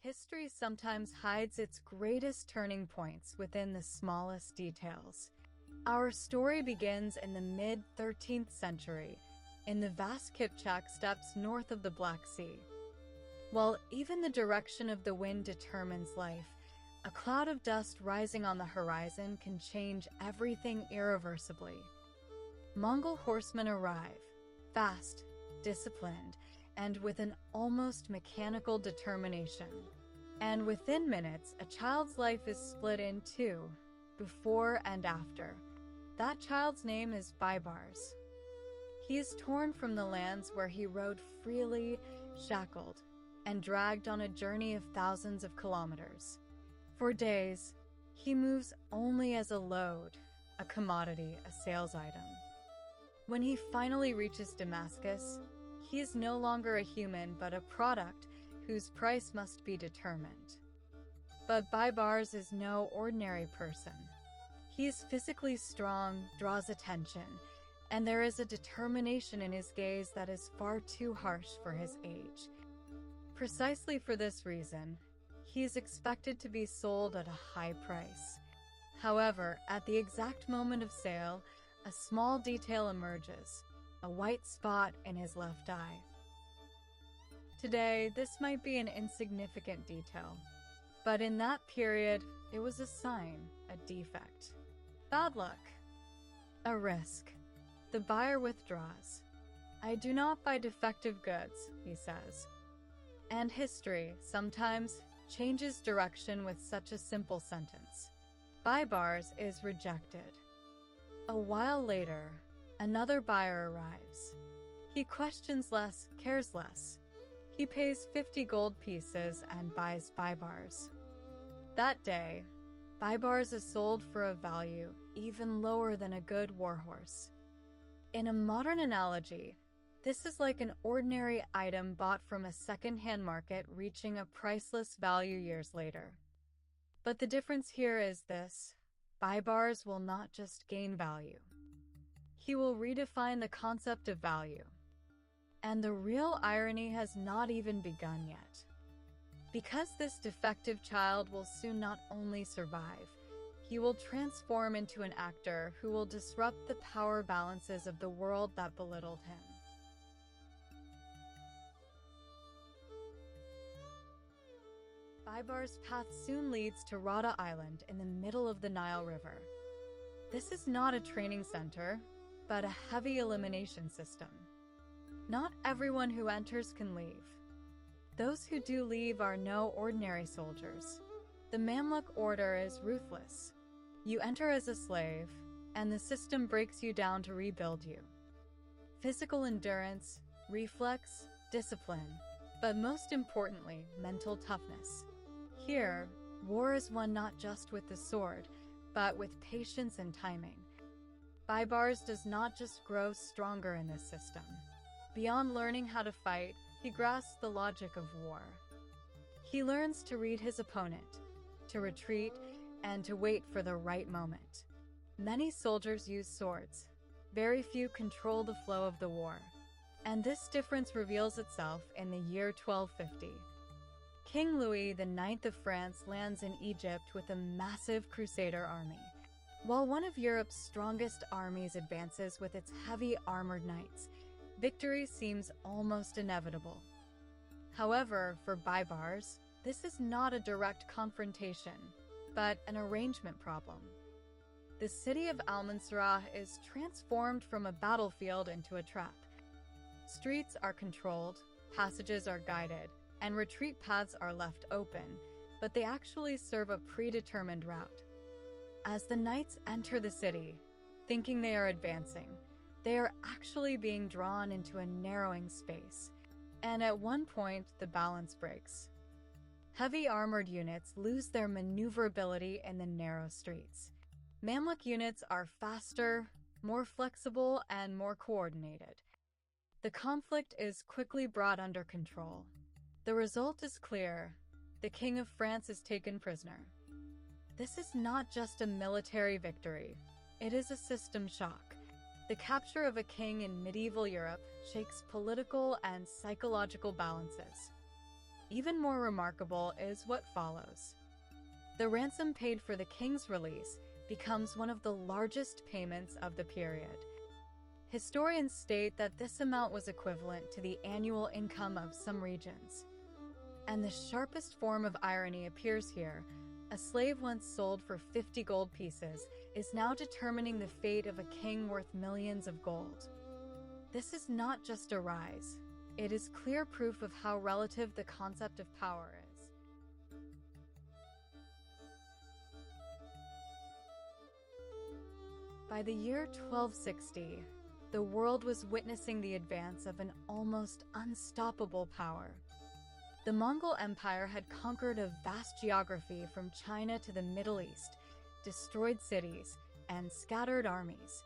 History sometimes hides its greatest turning points within the smallest details. Our story begins in the mid-13th century, in the vast Kipchak steppes north of the Black Sea. While even the direction of the wind determines life, a cloud of dust rising on the horizon can change everything irreversibly. Mongol horsemen arrive, fast, disciplined, and with an almost mechanical determination. And within minutes, a child's life is split in two, before and after. That child's name is Baibars. He is torn from the lands where he rode freely, shackled, and dragged on a journey of thousands of kilometers. For days, he moves only as a load, a commodity, a sales item. When he finally reaches Damascus, he is no longer a human but a product whose price must be determined. But Baibars is no ordinary person. He is physically strong, draws attention, and there is a determination in his gaze that is far too harsh for his age. Precisely for this reason, he is expected to be sold at a high price. However, at the exact moment of sale, a small detail emerges, a white spot in his left eye. Today, this might be an insignificant detail, but in that period, it was a sign, a defect. Bad luck. A risk. The buyer withdraws. "I do not buy defective goods," he says. And history, sometimes, changes direction with such a simple sentence. Baibars is rejected. A while later, another buyer arrives. He questions less, cares less. He pays 50 gold pieces and buys Baibars. That day, Baibars is sold for a value even lower than a good warhorse. In a modern analogy, this is like an ordinary item bought from a second-hand market reaching a priceless value years later. But the difference here is this: Baibars will not just gain value. He will redefine the concept of value. And the real irony has not even begun yet. Because this defective child will soon not only survive, he will transform into an actor who will disrupt the power balances of the world that belittled him. Baibars' path soon leads to Rada Island in the middle of the Nile River. This is not a training center, but a heavy elimination system. Not everyone who enters can leave. Those who do leave are no ordinary soldiers. The Mamluk order is ruthless. You enter as a slave, and the system breaks you down to rebuild you. Physical endurance, reflex, discipline, but most importantly, mental toughness. Here, war is won not just with the sword, but with patience and timing. Baibars does not just grow stronger in this system. Beyond learning how to fight, he grasps the logic of war. He learns to read his opponent, to retreat, and to wait for the right moment. Many soldiers use swords. Very few control the flow of the war. And this difference reveals itself in the year 1250. King Louis IX of France lands in Egypt with a massive Crusader army. While one of Europe's strongest armies advances with its heavy armored knights, victory seems almost inevitable. However, for Baibars, this is not a direct confrontation, but an arrangement problem. The city of Al-Mansura is transformed from a battlefield into a trap. Streets are controlled, passages are guided, and retreat paths are left open, but they actually serve a predetermined route. As the knights enter the city, thinking they are advancing, they are actually being drawn into a narrowing space, and at one point the balance breaks. Heavy armored units lose their maneuverability in the narrow streets. Mamluk units are faster, more flexible, and more coordinated. The conflict is quickly brought under control. The result is clear: the King of France is taken prisoner. This is not just a military victory, it is a system shock. The capture of a king in medieval Europe shakes political and psychological balances. Even more remarkable is what follows. The ransom paid for the king's release becomes one of the largest payments of the period. Historians state that this amount was equivalent to the annual income of some regions. And the sharpest form of irony appears here. A slave once sold for 50 gold pieces is now determining the fate of a king worth millions of gold. This is not just a rise. It is clear proof of how relative the concept of power is. By the year 1260, the world was witnessing the advance of an almost unstoppable power. The Mongol Empire had conquered a vast geography from China to the Middle East, destroyed cities, and scattered armies.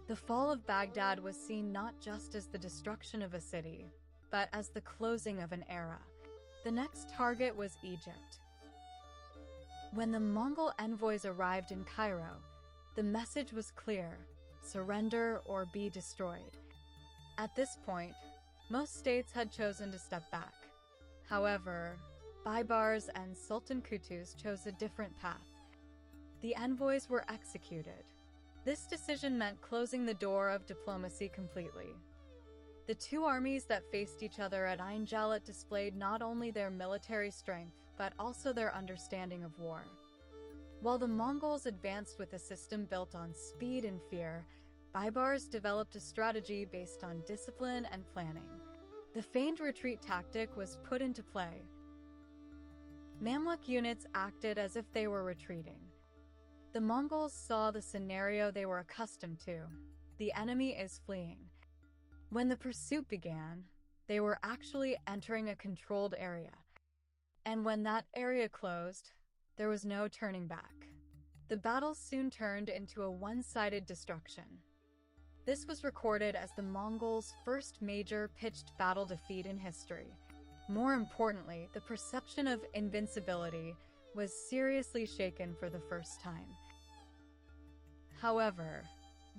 The fall of Baghdad was seen not just as the destruction of a city, but as the closing of an era. The next target was Egypt. When the Mongol envoys arrived in Cairo, the message was clear: surrender or be destroyed. At this point, most states had chosen to step back. However, Baibars and Sultan Qutuz chose a different path. The envoys were executed. This decision meant closing the door of diplomacy completely. The two armies that faced each other at Ain Jalut displayed not only their military strength, but also their understanding of war. While the Mongols advanced with a system built on speed and fear, Baibars developed a strategy based on discipline and planning. The feigned retreat tactic was put into play. Mamluk units acted as if they were retreating. The Mongols saw the scenario they were accustomed to. The enemy is fleeing. When the pursuit began, they were actually entering a controlled area. And when that area closed, there was no turning back. The battle soon turned into a one-sided destruction. This was recorded as the Mongols' first major pitched battle defeat in history. More importantly, the perception of invincibility was seriously shaken for the first time. However,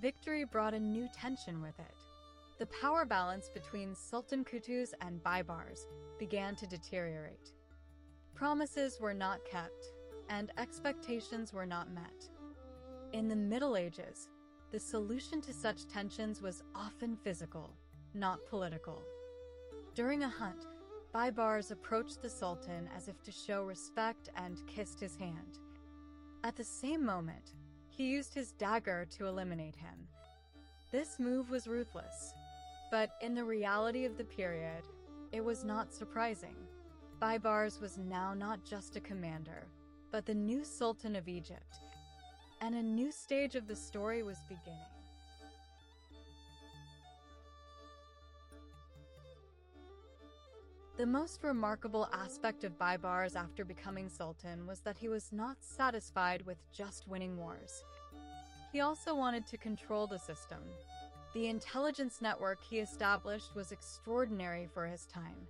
victory brought a new tension with it. The power balance between Sultan Qutuz and Baybars began to deteriorate. Promises were not kept, and expectations were not met. In the Middle Ages, the solution to such tensions was often physical, not political. During a hunt, Baybars approached the Sultan as if to show respect and kissed his hand. At the same moment, he used his dagger to eliminate him. This move was ruthless, but in the reality of the period, it was not surprising. Baybars was now not just a commander, but the new Sultan of Egypt, and a new stage of the story was beginning. The most remarkable aspect of Baybars after becoming Sultan was that he was not satisfied with just winning wars. He also wanted to control the system. The intelligence network he established was extraordinary for his time.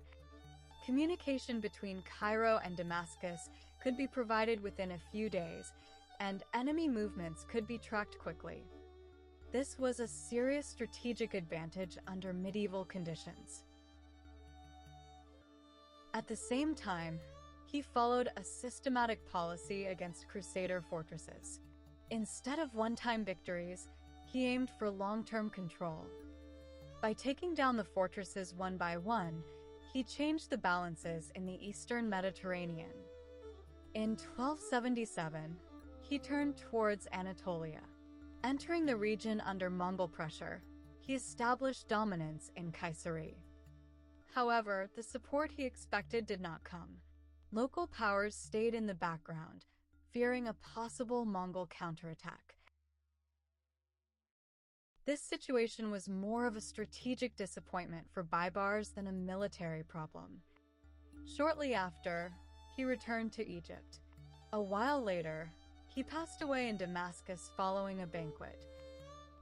Communication between Cairo and Damascus could be provided within a few days, and enemy movements could be tracked quickly. This was a serious strategic advantage under medieval conditions. At the same time, he followed a systematic policy against Crusader fortresses. Instead of one-time victories, he aimed for long-term control. By taking down the fortresses one by one, he changed the balances in the eastern Mediterranean. In 1277, he turned towards Anatolia. Entering the region under Mongol pressure, he established dominance in Cairo. However, the support he expected did not come. Local powers stayed in the background, fearing a possible Mongol counterattack. This situation was more of a strategic disappointment for Baybars than a military problem. Shortly after, he returned to Egypt. A while later, he passed away in Damascus following a banquet.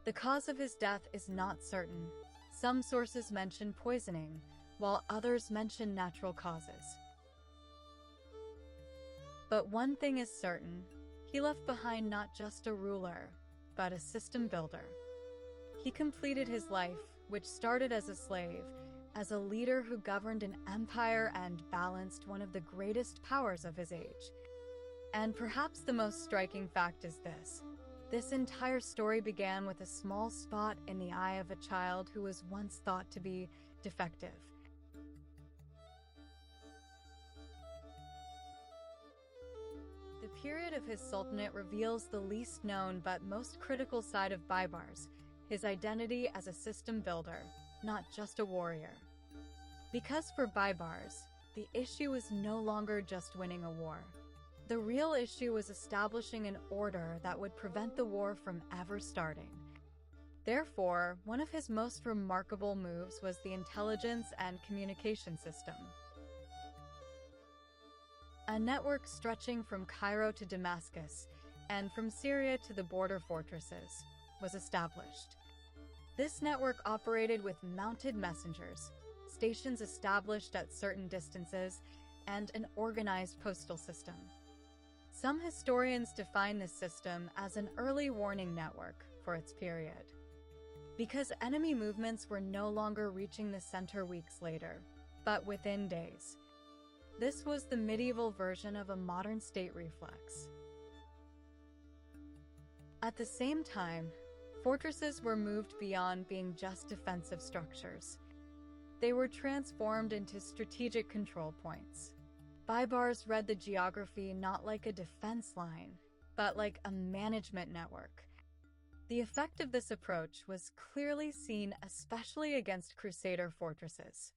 The cause of his death is not certain. Some sources mention poisoning, while others mention natural causes. But one thing is certain: he left behind not just a ruler, but a system builder. He completed his life, which started as a slave, as a leader who governed an empire and balanced one of the greatest powers of his age. And perhaps the most striking fact is this. This entire story began with a small spot in the eye of a child who was once thought to be defective. The period of his sultanate reveals the least known but most critical side of Baybars, his identity as a system builder, not just a warrior. Because for Baybars, the issue was no longer just winning a war. The real issue was establishing an order that would prevent the war from ever starting. Therefore, one of his most remarkable moves was the intelligence and communication system. A network stretching from Cairo to Damascus and from Syria to the border fortresses was established. This network operated with mounted messengers, stations established at certain distances, and an organized postal system. Some historians define this system as an early warning network for its period, because enemy movements were no longer reaching the center weeks later, but within days. This was the medieval version of a modern state reflex. At the same time, fortresses were moved beyond being just defensive structures. They were transformed into strategic control points. Baibars read the geography not like a defense line, but like a management network. The effect of this approach was clearly seen especially against Crusader fortresses.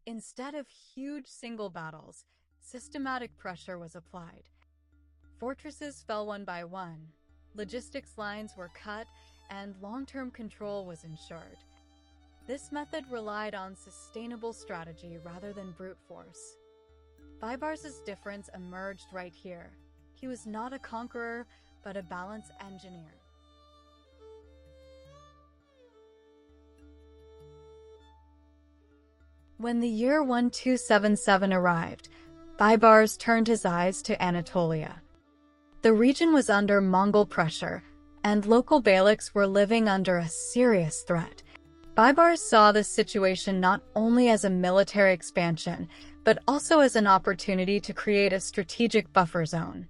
Instead of huge single battles, systematic pressure was applied. Fortresses fell one by one, logistics lines were cut, and long-term control was ensured. This method relied on sustainable strategy rather than brute force. Baybars' difference emerged right here. He was not a conqueror, but a balance engineer. When the year 1277 arrived, Baybars turned his eyes to Anatolia. The region was under Mongol pressure, and local beyliks were living under a serious threat. Baybars saw this situation not only as a military expansion, but also as an opportunity to create a strategic buffer zone.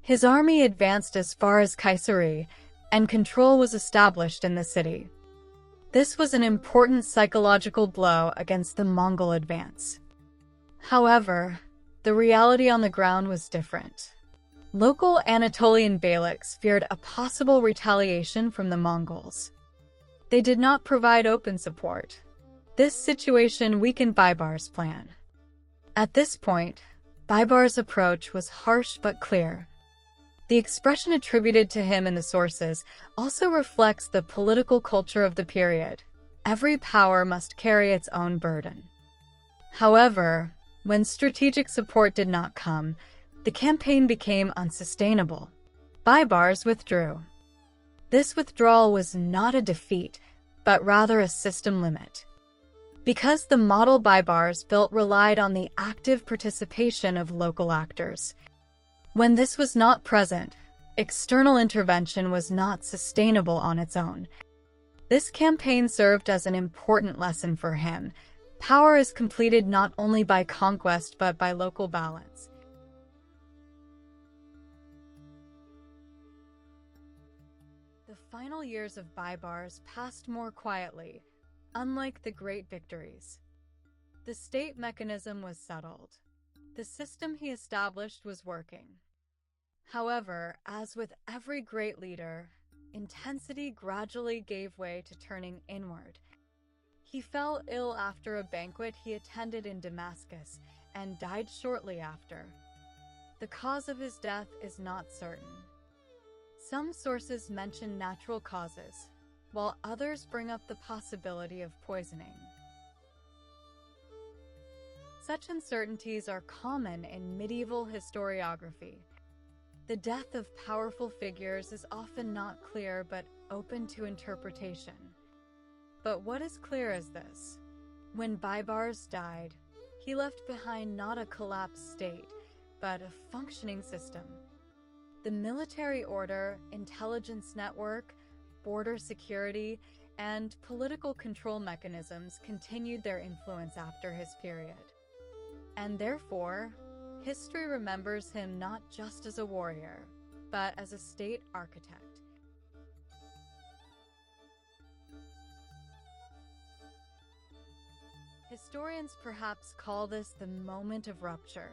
His army advanced as far as Cairo, and control was established in the city. This was an important psychological blow against the Mongol advance. However, the reality on the ground was different. Local Anatolian beyliks feared a possible retaliation from the Mongols. They did not provide open support. This situation weakened Baybars' plan. At this point, Baybars' approach was harsh but clear. The expression attributed to him in the sources also reflects the political culture of the period. Every power must carry its own burden. However, when strategic support did not come, the campaign became unsustainable. Baybars withdrew. This withdrawal was not a defeat, but rather a system limit. Because the model Baybars built relied on the active participation of local actors. When this was not present, external intervention was not sustainable on its own. This campaign served as an important lesson for him. Power is completed not only by conquest but by local balance. The final years of Baybars passed more quietly, unlike the great victories. The state mechanism was settled. The system he established was working. However, as with every great leader, intensity gradually gave way to turning inward. He fell ill after a banquet he attended in Damascus and died shortly after. The cause of his death is not certain. Some sources mention natural causes, while others bring up the possibility of poisoning. Such uncertainties are common in medieval historiography. The death of powerful figures is often not clear but open to interpretation. But what is clear is this. When Baybars died, he left behind not a collapsed state, but a functioning system. The military order, intelligence network, border security, and political control mechanisms continued their influence after his period. And therefore, history remembers him not just as a warrior, but as a state architect. Historians perhaps call this the moment of rupture.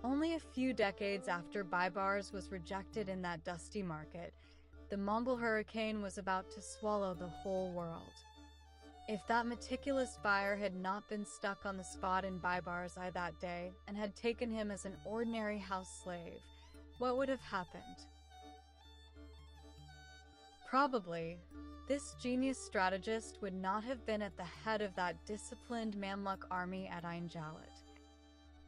Only a few decades after Baibars was rejected in that dusty market, the Mongol hurricane was about to swallow the whole world. If that meticulous buyer had not been stuck on the spot in Baibars' eye that day and had taken him as an ordinary house slave, what would have happened? Probably, this genius strategist would not have been at the head of that disciplined Mamluk army at Ain Jalut.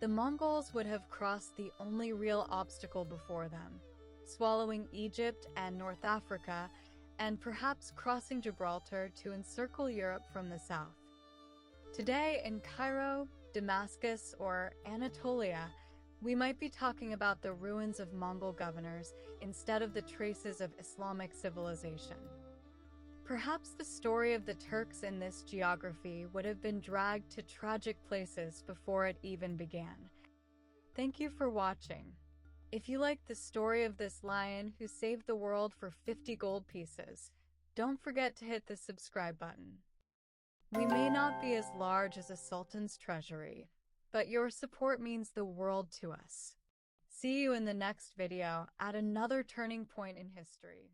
The Mongols would have crossed the only real obstacle before them, swallowing Egypt and North Africa, and perhaps crossing Gibraltar to encircle Europe from the south. Today, in Cairo, Damascus, or Anatolia, we might be talking about the ruins of Mongol governors instead of the traces of Islamic civilization. Perhaps the story of the Turks in this geography would have been dragged to tragic places before it even began. Thank you for watching. If you like the story of this lion who saved the world for 50 gold pieces, don't forget to hit the subscribe button. We may not be as large as a sultan's treasury, but your support means the world to us. See you in the next video at another turning point in history.